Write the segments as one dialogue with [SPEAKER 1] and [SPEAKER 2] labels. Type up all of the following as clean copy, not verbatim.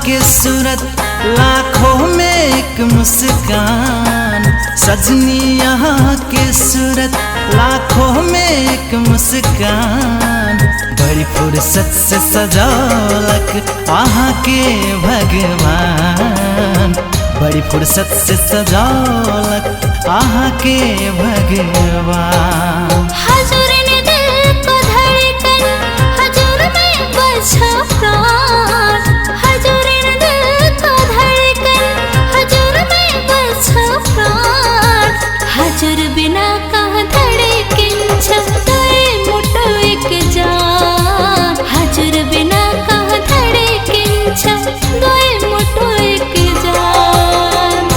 [SPEAKER 1] के सूरत लाखों में एक मुस्कान। सजनी यहाँ के सूरत लाखों में एक मुस्कान। बड़ी फुर्सत से सजौलक वहाँ के भगवान। बड़ी फुर्सत से सजौलक वहाँ के भगवान।
[SPEAKER 2] हजूर ने दिल को धड़कन, हजूर में बसा प्राण। हजूर ने दिल को धड़कन, हजूर में बसा प्राण। हजूर बिना कहाँ धड़कन छपे मुठो एक जान। हजूर बिना कहाँ धड़कन छपे मुठो एक जान।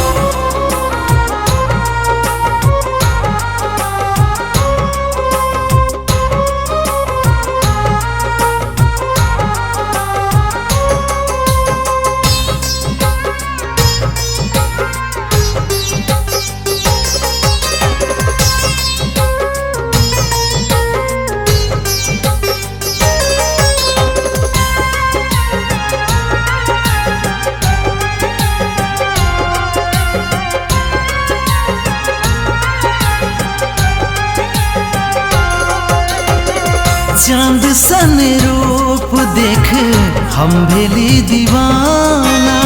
[SPEAKER 1] चांद सन रूप देख हम भेली दीवाना।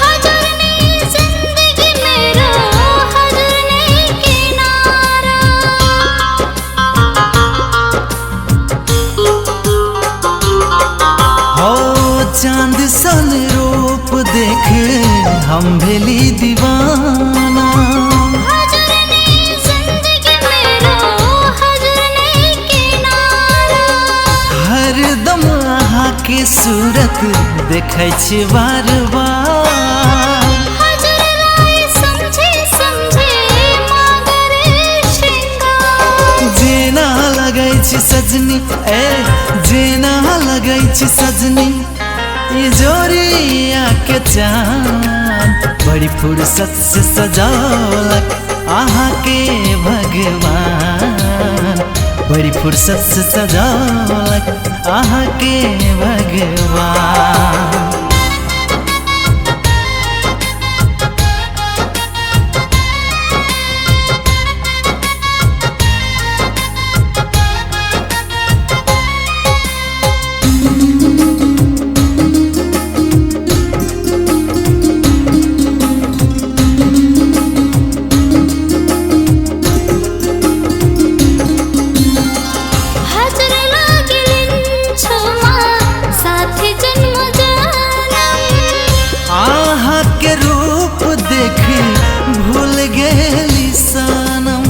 [SPEAKER 2] हजूर ने जिंदगी मेरा, हजूर ने किनारा।
[SPEAKER 1] हो चांद सन रूप देख हम भेली दीवाना।
[SPEAKER 2] हजूर ने जिंदगी मेरा, हजूर ने किनारा।
[SPEAKER 1] हरदम अहाँ के सूरत देखै छी बार बार।
[SPEAKER 2] हजूर राय समझे समझे मांगरे श्रृंगार।
[SPEAKER 1] जेना लगै छी सजनी जेना लगै छी सजनी ई जोड़िया के चाँद। बड़ी फुर्सत से सजौलक अहाँ के भगवान। बड़ी फुर्सत से सजौलक अहाँ के भगवान।
[SPEAKER 2] हजूर लागिलिन छुमा साथी जन्म जनम।
[SPEAKER 1] अहाँ के रूप देख भूल गेली सनम।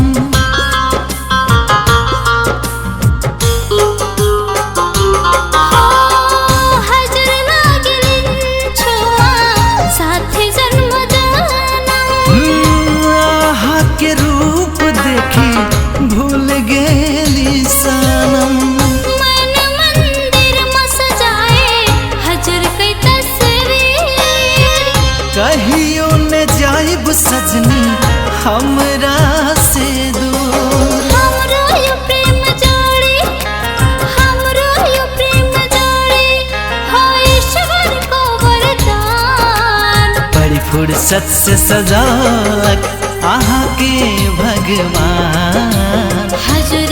[SPEAKER 2] हजूर लागिलिन छुमा साथी जन्म जनम।
[SPEAKER 1] अहाँ के रूप देखी भूल गेली सनम।
[SPEAKER 2] मन मंदिर में सजाए हजूर की तस्वीर।
[SPEAKER 1] कहियो न जाइब सजनी हमरा से दूर।
[SPEAKER 2] हमरो यो प्रेम जोड़ी, हमरो यो प्रेम जोड़ी, हो ईश्वर को वरदान।
[SPEAKER 1] बड़ी फुर्सत से सजौलक अहाँ के भगवान।
[SPEAKER 2] हजूर